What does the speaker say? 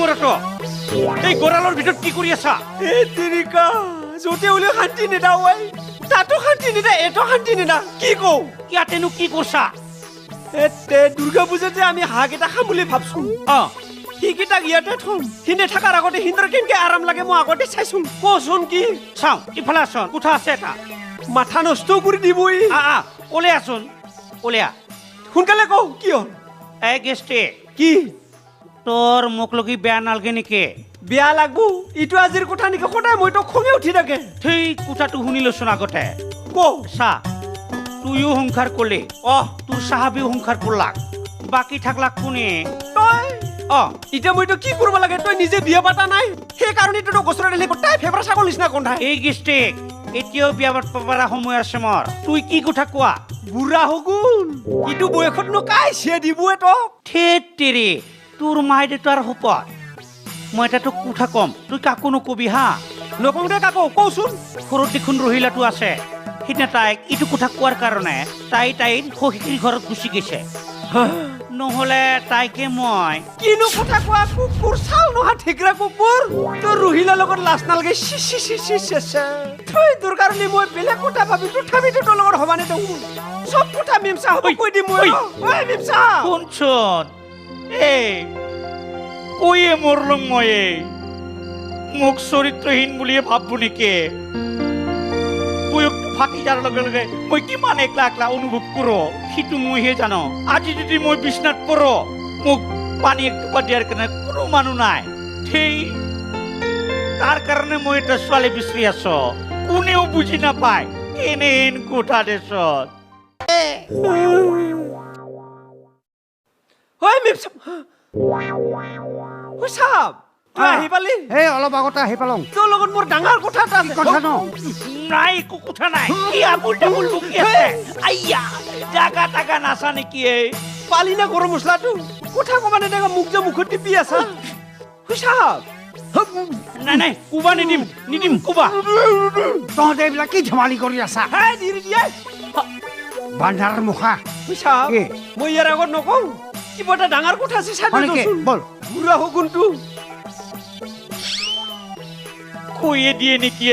মৰাটো এই গৰালৰ ভিতৰত কি কৰি আছা এই তিৰিকা য'তে ওলে শান্তি নিদা ঐ তাতো শান্তি নিদা এটো শান্তি নিদা কি কওঁ ইয়াতেনো কি কৰছা এতে দুৰ্গা পূজাতে আমি হাঁহ কেইটা খাম বুলি ভাবছো সেইকেইটাক ইয়াতে থম সিনে থকাৰ আগতে সিন্দৰ কেনেকে আৰাম লাগে মই আগতে চাইছোন কচোন কি চাওঁ ইফালে আছোন কোঠা আছে এটা মাথা নষ্ট কৰি দিবই ওলাই আছোন ওলিয়া সোনকালে কওঁ কি হ'ল এই গেষ্টে কি তোৰ মোক লগি বেয়া নালাগে নেকি বেয়া লাগবো ইটো আজিৰ কথা নেকি সদায় মইতো খঙে উঠি থাকে সেই কোঠাটো শুনি লৈছোন আগতে কওঁ চা তুইও সংসাৰ কৰলি তোৰ চাহাবিও সংসাৰ কৰলাক বাকী থাকলাক কোনে তই এতিয়া মইতো কি কৰিব লাগে তই নিজে বিয়া পাতা নাই সেইকাৰণে তোৰ গছৰ ডালি গোটাই ফেবৰা ছাগল নিচিনা গোন্ধাই এই গেষ্টিক এতিয়াও বিয়া পাতিব সময় আছে মোৰ তুই কি কথা কোৱা বুঢ়া হগুন ইটো বয়সত নো কাই চিয়া দিবয়ে তোক থেত তেৰি তোৰ মাই দেউতাৰ সোপত মই এটা তোক কথা কম তুই কাকো নকবি হা নকওঁ দে কাকো কওঁচোন ঘৰত দেখোন ৰহিলাটো আছে সিদিনা তাইক ইটো কথা কোৱাৰ কাৰণে তাইৰ সখীৰ ঘৰত গুচি গৈছে নহ'লে তাইকে মই কিনো কথা কোৱা কুকুৰ চাল নহা ঠিকৰা কুকুৰ তোৰ ৰহিলাৰ লগত লাজ নালাগে থৈ তোৰ কাৰণে মই বেলেগ কথা ভাবি তথাপিতো তোৰ লগত সমানে দিওঁ চব কথা মিমচা হ'ব কৈ দিম মই মিমচা শুনচোন এই কৈয়ে মৰলং মই মোক চৰিত্ৰহীন বুলিয়ে ভাববো নেকি বয়সটো ফাটি যোৱাৰ লগে লগে মই কিমান একলা একলা অনুভৱ কৰোঁ সিটো মইহে জানো আজি যদি মই বিচনাত পৰো মোক পানী একটোপা দিয়াৰ কাৰণে কোনো মানুহ নাই সেই তাৰ কাৰণে মই এটা ছোৱালী বিচাৰি আছো কোনেও বুজি নাপায় এনেহেন কোঠা দেশত হয় মিমচা চাব তই আহি পালি এই অলপ আগতে আহি পালোঁ তোৰ লগত মোৰ ডাঙৰ কথা এটা আছে কথা ন নাই একো কথা নাই কি আমুল তামুল বকি আছে আইয়া জাগা তাগা নাচা নেকি পালি না গৰম মছলাটো কথা কবা নেদেখা মোক যে মুখত টিপি আছা চাব নাই কুবা নিদিম কুবা তহঁতে এইবিলাক কি ধেমালি কৰি আছা বান্ধাৰ মুখা চাব কি? মই ইয়াৰ আগত নকওঁ কিবা এটা ডাঙৰ কথা আছে চাই হয় নেকি? বল বুঢ়া হগুনটো কৈয়ে দিয়ে নেকি